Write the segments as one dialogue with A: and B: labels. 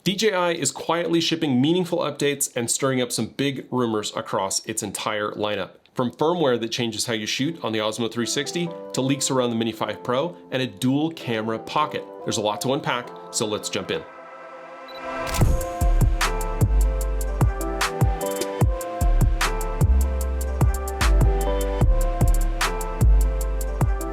A: DJI is quietly shipping meaningful updates and stirring up some big rumors across its entire lineup. From firmware that changes how you shoot on the Osmo 360 to leaks around the Mini 5 Pro and a dual camera pocket. There's a lot to unpack, so let's jump in.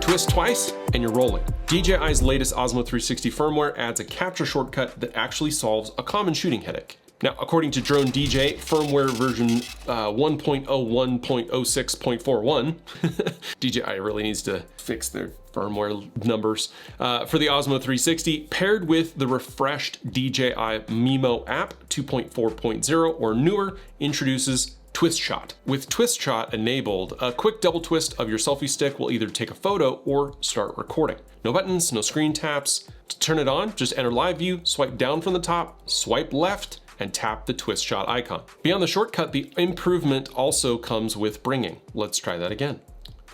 A: Twist twice and you're rolling. DJI's latest Osmo 360 firmware adds a capture shortcut that actually solves a common shooting headache. Now, according to Drone DJ, firmware version 1.01.06.41, DJI really needs to fix their firmware numbers, for the Osmo 360, paired with the refreshed DJI Mimo app 2.4.0 or newer, introduces Twist Shot. With Twist Shot enabled, a quick double twist of your selfie stick will either take a photo or start recording. No buttons, no screen taps. To turn it on, just enter live view, swipe down from the top, swipe left, and tap the Twist Shot icon. Beyond the shortcut, the improvement also comes with bringing. Let's try that again.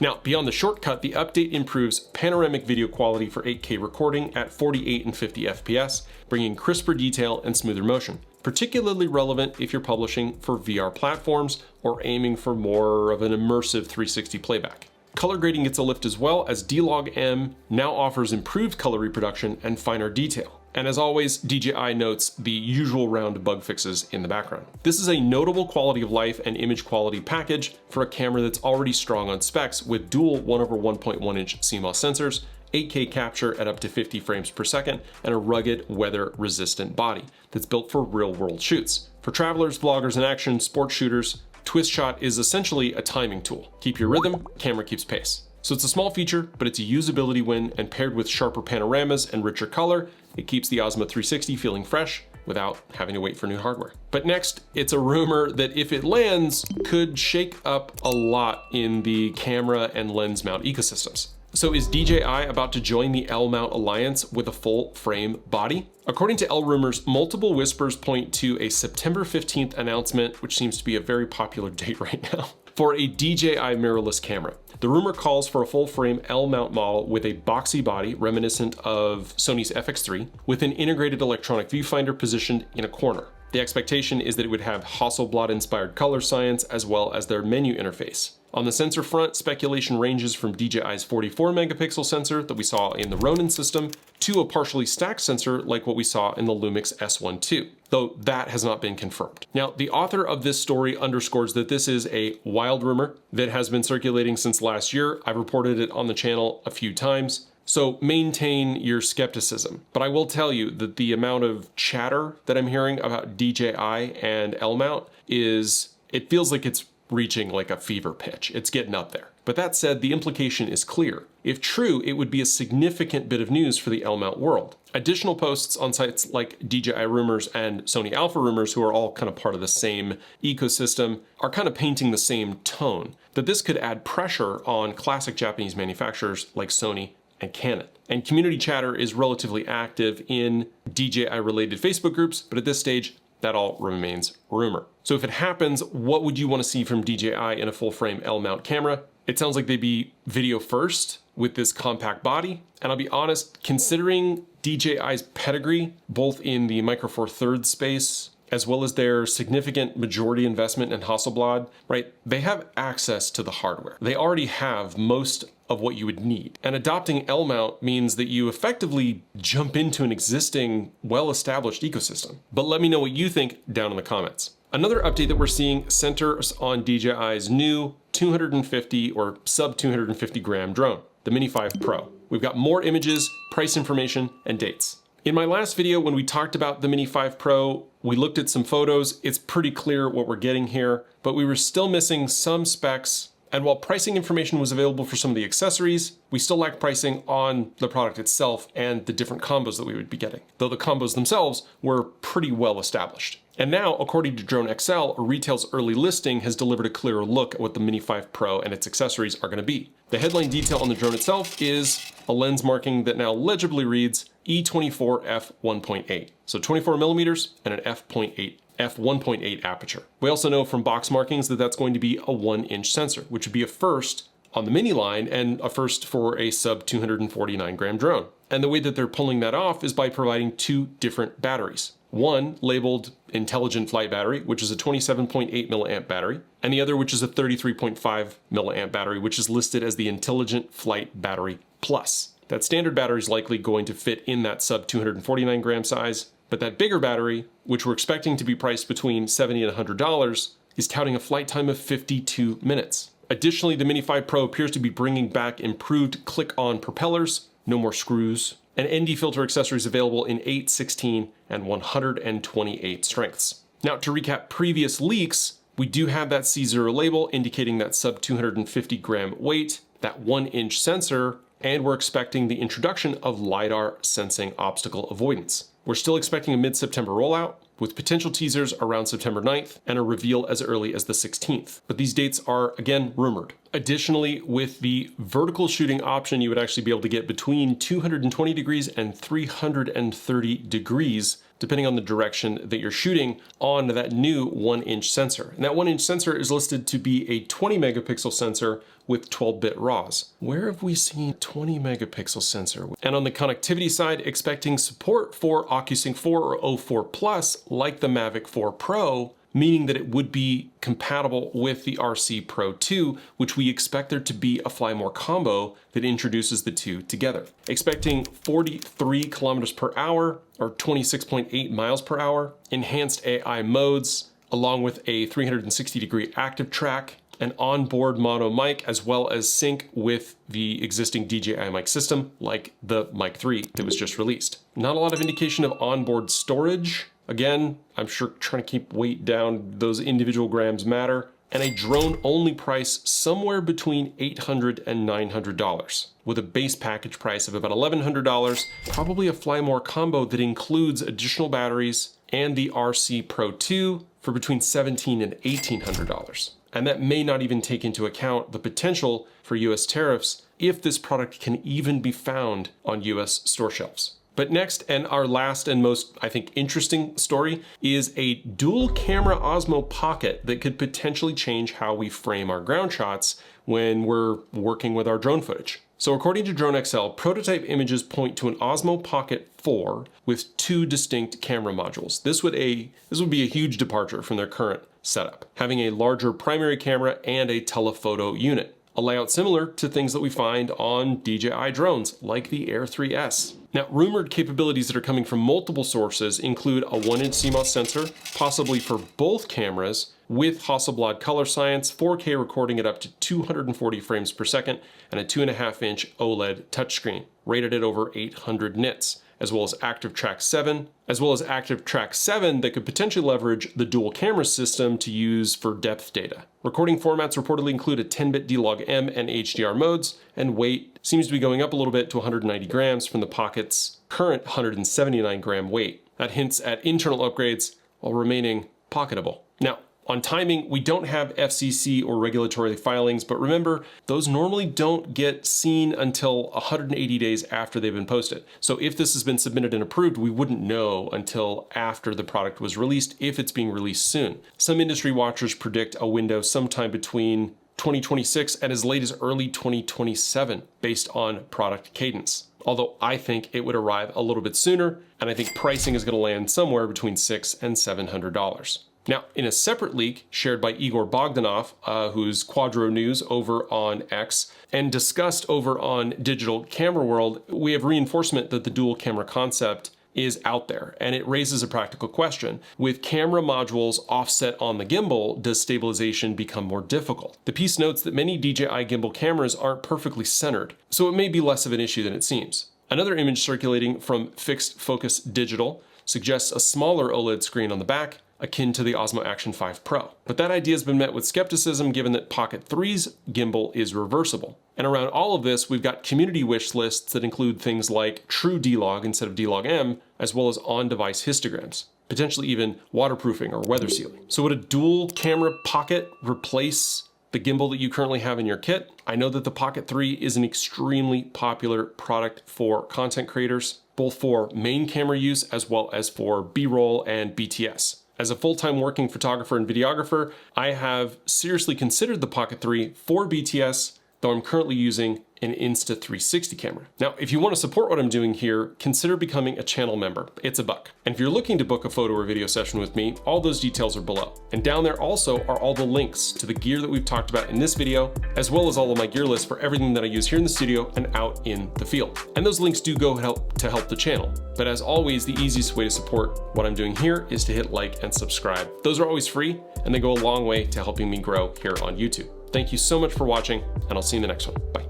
A: Now, beyond the shortcut, the update improves panoramic video quality for 8K recording at 48 and 50 FPS, bringing crisper detail and smoother motion. Particularly relevant if you're publishing for VR platforms or aiming for more of an immersive 360 playback. Color grading gets a lift as well, as D-Log-M now offers improved color reproduction and finer detail. And as always, DJI notes the usual round of bug fixes in the background. This is a notable quality of life and image quality package for a camera that's already strong on specs with dual 1/1.1 inch CMOS sensors, 8K capture at up to 50 frames per second, and a rugged, weather-resistant body that's built for real-world shoots. For travelers, vloggers, and action sports shooters, Twist Shot is essentially a timing tool. Keep your rhythm, camera keeps pace. So it's a small feature, but it's a usability win, and paired with sharper panoramas and richer color, it keeps the Osmo 360 feeling fresh without having to wait for new hardware. But next, it's a rumor that if it lands, could shake up a lot in the camera and lens mount ecosystems. So is DJI about to join the L-Mount alliance with a full frame body? According to L Rumors, multiple whispers point to a September 15th announcement, which seems to be a very popular date right now, for a DJI mirrorless camera. The rumor calls for a full frame L-Mount model with a boxy body reminiscent of Sony's FX3 with an integrated electronic viewfinder positioned in a corner. The expectation is that it would have Hasselblad-inspired color science as well as their menu interface. On the sensor front, speculation ranges from DJI's 44 megapixel sensor that we saw in the Ronin system to a partially stacked sensor like what we saw in the Lumix S1 II, though that has not been confirmed. Now, the author of this story underscores that this is a wild rumor that has been circulating since last year. I've reported it on the channel a few times, so maintain your skepticism. But I will tell you that the amount of chatter that I'm hearing about DJI and L-Mount it feels like it's reaching like a fever pitch. It's getting up there. But that said, the implication is clear. If true, it would be a significant bit of news for the L-Mount world. Additional posts on sites like DJI Rumors and Sony Alpha Rumors, who are all kind of part of the same ecosystem, are kind of painting the same tone, that this could add pressure on classic Japanese manufacturers like Sony and Canon. And community chatter is relatively active in DJI-related Facebook groups, but at this stage, that all remains rumor. So if it happens, what would you want to see from DJI in a full-frame L-Mount camera? It sounds like they'd be video first with this compact body. And I'll be honest, considering DJI's pedigree, both in the Micro Four Thirds space, as well as their significant majority investment in Hasselblad, right? They have access to the hardware. They already have most of what you would need. And adopting L-Mount means that you effectively jump into an existing, well-established ecosystem. But let me know what you think down in the comments. Another update that we're seeing centers on DJI's new 250 or sub 250 gram drone, the Mini 5 Pro. We've got more images, price information, and dates. In my last video, when we talked about the Mini 5 Pro, we looked at some photos. It's pretty clear what we're getting here, but we were still missing some specs. And while pricing information was available for some of the accessories, we still lack pricing on the product itself and the different combos that we would be getting, though the combos themselves were pretty well established. And now, according to Drone XL, Retail's early listing has delivered a clearer look at what the Mini 5 Pro and its accessories are going to be. The headline detail on the drone itself is a lens marking that now legibly reads E24 f1.8. So 24 millimeters and an f1.8 aperture. We also know from box markings that that's going to be a 1-inch sensor, which would be a first on the Mini line and a first for a sub 249 gram drone. And the way that they're pulling that off is by providing two different batteries. One labeled Intelligent Flight Battery, which is a 27.8 milliamp battery, and the other which is a 33.5 milliamp battery, which is listed as the Intelligent Flight Battery Plus. That standard battery is likely going to fit in that sub 249 gram size, but that bigger battery, which we're expecting to be priced between $70 and $100, is touting a flight time of 52 minutes. Additionally, the Mini 5 Pro appears to be bringing back improved click-on propellers, no more screws, and ND filter accessories available in 8, 16, and 128 strengths. Now, to recap previous leaks, we do have that C0 label indicating that sub 250 gram weight, that 1-inch sensor, and we're expecting the introduction of LiDAR sensing obstacle avoidance. We're still expecting a mid-September rollout, with potential teasers around September 9th and a reveal as early as the 16th. But these dates are, again, rumored. Additionally, with the vertical shooting option, you would actually be able to get between 220 degrees and 330 degrees, depending on the direction that you're shooting on that new 1-inch sensor. And that 1-inch sensor is listed to be a 20 megapixel sensor with 12-bit RAWs. Where have we seen 20 megapixel sensor? And on the connectivity side, expecting support for OcuSync 4 or O4 Plus, like the Mavic 4 Pro, meaning that it would be compatible with the RC Pro 2, which we expect there to be a Fly More combo that introduces the two together. Expecting 43 kilometers per hour or 26.8 miles per hour, enhanced AI modes, along with a 360-degree active track, an onboard mono mic, as well as sync with the existing DJI mic system, like the Mic 3 that was just released. Not a lot of indication of onboard storage. Again, I'm sure trying to keep weight down, those individual grams matter. And a drone-only price somewhere between $800 and $900, with a base package price of about $1,100, probably a Fly More combo that includes additional batteries and the RC Pro 2 for between $1,700 and $1,800. And that may not even take into account the potential for US tariffs if this product can even be found on US store shelves. But next, and our last and most, I think, interesting story is a dual camera Osmo Pocket that could potentially change how we frame our ground shots when we're working with our drone footage. So according to Drone XL, prototype images point to an Osmo Pocket 4 with 2 distinct camera modules. This would be a huge departure from their current setup, having a larger primary camera and a telephoto unit, a layout similar to things that we find on DJI drones like the Air 3S. Now, rumored capabilities that are coming from multiple sources include a 1-inch CMOS sensor, possibly for both cameras, with Hasselblad color science, 4K recording at up to 240 frames per second, and a 2.5-inch OLED touchscreen, rated at over 800 nits, as well as Active Track 7, that could potentially leverage the dual camera system to use for depth data. Recording formats reportedly include a 10-bit D-Log-M and HDR modes, and weight seems to be going up a little bit to 190 grams from the Pocket's current 179 gram weight. That hints at internal upgrades while remaining pocketable. Now, on timing, we don't have FCC or regulatory filings, but remember, those normally don't get seen until 180 days after they've been posted. So if this has been submitted and approved, we wouldn't know until after the product was released, if it's being released soon. Some industry watchers predict a window sometime between 2026 and as late as early 2027, based on product cadence. Although I think it would arrive a little bit sooner, and I think pricing is going to land somewhere between $600 and $700. Now, in a separate leak shared by Igor Bogdanov, who's Quadro News over on X, and discussed over on Digital Camera World, we have reinforcement that the dual camera concept is out there, and it raises a practical question. With camera modules offset on the gimbal, does stabilization become more difficult? The piece notes that many DJI gimbal cameras aren't perfectly centered, so it may be less of an issue than it seems. Another image circulating from Fixed Focus Digital suggests a smaller OLED screen on the back, akin to the Osmo Action 5 Pro. But that idea has been met with skepticism given that Pocket 3's gimbal is reversible. And around all of this, we've got community wish lists that include things like true D-Log instead of D-Log-M, as well as on-device histograms, potentially even waterproofing or weather sealing. So would a dual camera Pocket replace the gimbal that you currently have in your kit? I know that the Pocket 3 is an extremely popular product for content creators, both for main camera use as well as for B-roll and BTS. As a full-time working photographer and videographer, I have seriously considered the Pocket 3 for BTS, though I'm currently using an Insta360 camera. Now, if you want to support what I'm doing here, consider becoming a channel member. It's $1. And if you're looking to book a photo or video session with me, all those details are below. And down there also are all the links to the gear that we've talked about in this video, as well as all of my gear lists for everything that I use here in the studio and out in the field. And those links do go to help the channel. But as always, the easiest way to support what I'm doing here is to hit like and subscribe. Those are always free, and they go a long way to helping me grow here on YouTube. Thank you so much for watching, and I'll see you in the next one. Bye.